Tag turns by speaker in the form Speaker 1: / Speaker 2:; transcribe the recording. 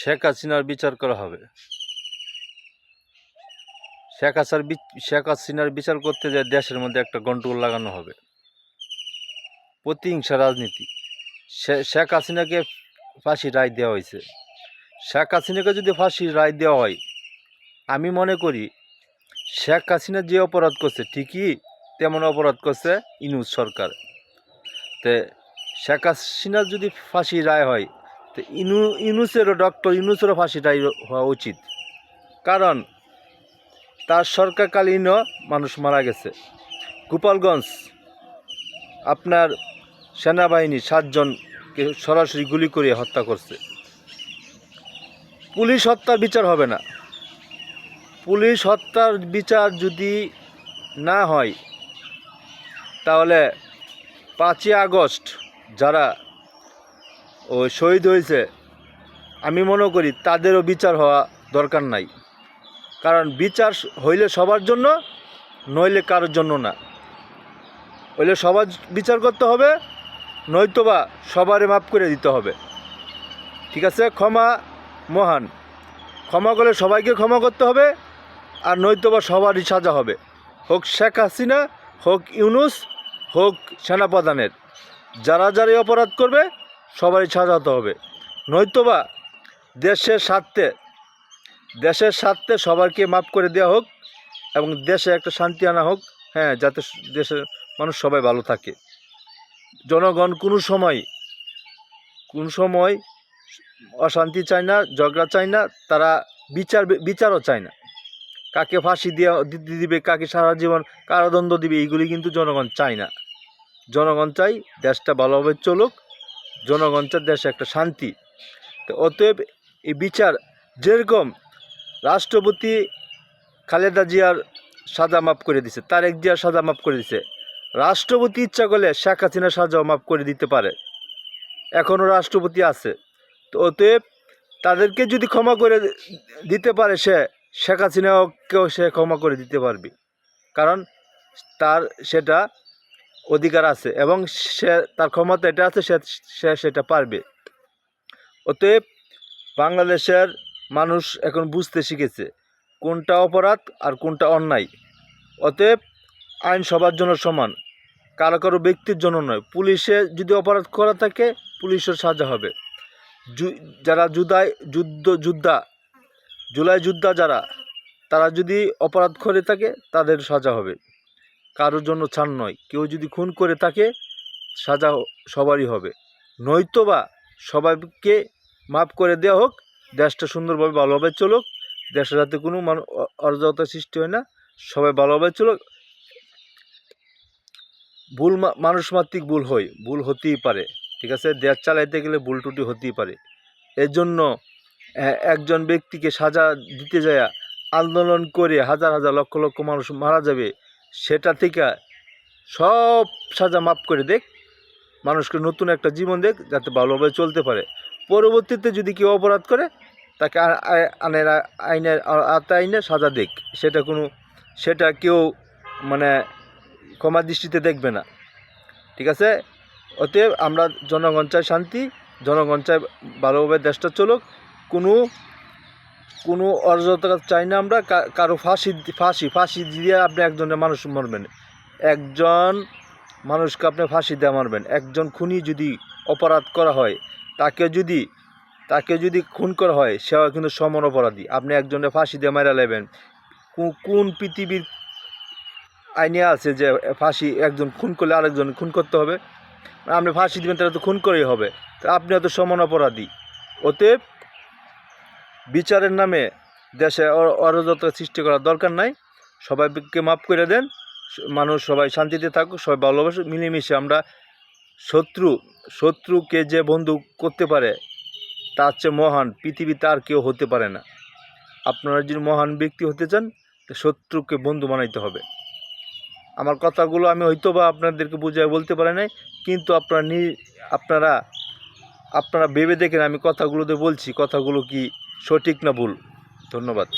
Speaker 1: শেখ হাসিনার বিচার করা হবে। শেখ হাসিনার বিচার করতে যায় দেশের মধ্যে একটা গন্ডগোল লাগানো হবে, প্রতিহিংসা রাজনীতি। শেখ হাসিনাকে ফাঁসি রায় দেওয়া হয়েছে। শেখ হাসিনাকে যদি ফাঁসি রায় দেওয়া হয়, আমি মনে করি শেখ হাসিনা যে অপরাধ করছে ঠিকই তেমন অপরাধ করছে ইউনূস সরকার। তে শেখ হাসিনার যদি ফাঁসি রায় হয় তো ইউনূসেরও ডক্টর ইউনূসেরও ফাঁসি রায় হওয়া উচিত, কারণ তার সরকারকালীনও মানুষ মারা গেছে। গোপালগঞ্জ আপনার সেনাবাহিনী 7 জনকে সরাসরি গুলি করে হত্যা করছে। পুলিশ হত্যার বিচার হবে না। পুলিশ হত্যার বিচার যদি না হয় তাহলে 5ই আগস্ট যারা শহীদ হয়েছে আমি মনে করি তাদেরও বিচার হওয়া দরকার নাই, কারণ বিচার হইলে সবার জন্য, নইলে কারোর জন্য না। হইলে সবার বিচার করতে হবে, নয়তোবা সবারে মাফ করে দিতে হবে। ঠিক আছে, ক্ষমা মহান, ক্ষমা করলে সবাইকে ক্ষমা করতে হবে, আর নয়তোবা সবারই সাজা হবে, হোক শেখ হাসিনা, হোক ইউনূস, হোক সেনাপ্রধানের। যারা যারাই অপরাধ করবে সবারই সাজা হতে হবে, নয়তোবা দেশের স্বার্থে সবাইকে মাফ করে দেওয়া হোক এবং দেশে একটা শান্তি আনা হোক। হ্যাঁ, যাতে দেশের মানুষ সবাই ভালো থাকে। জনগণ কোনো সময় অশান্তি চায় না, ঝগড়া চায় না, তারা বিচারও চায় না। কাকে ফাঁসি দিবে, কাকে সারা জীবন কারাদণ্ড দিবে, এইগুলি কিন্তু জনগণ চায় না। জনগণ চাই দেশটা ভালোভাবে চলুক, জনগণ চায় দেশে একটা শান্তি। তো অতএব এই বিচার, যেরকম রাষ্ট্রপতি খালেদা জিয়ার সাজা মাফ করে দিছে, তারেক জিয়ার সাজা মাফ করে দিছে, রাষ্ট্রপতি ইচ্ছা করলে শেখ হাসিনার সাজাও মাফ করে দিতে পারে, এখনও রাষ্ট্রপতি আছে। তো অতএব তাদেরকে যদি ক্ষমা করে দিতে পারে সে, শেখ হাসিনাকেও সে ক্ষমা করে দিতে পারবে, কারণ তার সেটা অধিকার আছে এবং তার ক্ষমতা এটা আছে, সে সেটা পারবে। অতএব বাংলাদেশের মানুষ এখন বুঝতে শিখেছে কোনটা অপরাধ আর কোনটা অন্যায়। অতএব আইন সবার জন্য সমান, কারো কারো ব্যক্তির জন্য নয়। পুলিশে যদি অপরাধ করা থাকে পুলিশের সাজা হবে। যারা জুলাই যোদ্ধা তারা যদি অপরাধ করে থাকে তাদের সাজা হবে, কারোর জন্য ছাড় নয়। কেউ যদি খুন করে থাকে সাজা সবারই হবে, নয়তোবা সবাইকে মাফ করে দেওয়া হোক, দেশটা সুন্দরভাবে ভালোভাবে চলুক, দেশে যাতে কোনো অরাজকতা সৃষ্টি হয় না, সবাই ভালোভাবে চলুক। মানুষমাত্রিক ভুল হতেই পারে, ঠিক আছে, দেশ চালাইতে গেলে ভুল ত্রুটি হতেই পারে। এর জন্য একজন ব্যক্তিকে সাজা দিতে যায় আন্দোলন করে হাজার হাজার লক্ষ লক্ষ মানুষ মারা যাবে, সেটা থেকে সব সাজা মাফ করে দেখ, মানুষকে নতুন একটা জীবন দেখ, যাতে ভালোভাবে চলতে পারে। পরবর্তীতে যদি কেউ অপরাধ করে তাকে আইনের আইনে সাজা দেখ, সেটা কেউ মানে ক্ষমা দৃষ্টিতে দেখবে না, ঠিক আছে। অতএব আমরা জনগণ চাই শান্তি, জনগণ চাই ভালোভাবে দেশটা চলুক, কোনো অরাজকতা চাই না আমরা। কারো ফাঁসি দিয়ে আপনি একজনের মানুষ মারবেন, একজন মানুষকে আপনি ফাঁসি দিয়ে মারবেন। একজন খুনি যদি অপরাধ করা হয়, তাকে যদি খুন করা হয়, সেও কিন্তু সমান অপরাধী। আপনি একজনের ফাঁসি দিয়ে মারা নেবেন, কোন পৃথিবীর আইনে আছে যে ফাঁসি একজন খুন করলে আরেকজন খুন করতে হবে? আপনি ফাঁসি দেবেন তাহলে তো খুন করেই হবে, তো আপনি হয়তো সমান অপরাধী। অতএব বিচারের নামে দেশে অরাজকতা সৃষ্টি করার দরকার নাই, সবাইকে মাফ করে দেন, মানুষ সবাই শান্তিতে থাকুক, সবাই ভালোবাসুক, মিলেমিশে আমরা শত্রুকে যে বন্ধু করতে পারে তার চেয়ে মহান পৃথিবীতে আর কেউ হতে পারে না। আপনারা যদি মহান ব্যক্তি হতে চান তো শত্রুকে বন্ধু বানাইতে হবে। আমার কথাগুলো আমি হয়তো বা আপনাদেরকে বুঝিয়ে বলতে পারি নাই, কিন্তু আপনারা ভেবে দেখেন আমি কথাগুলোতে বলছি কথাগুলো কি সঠিক না ভুল। ধন্যবাদ।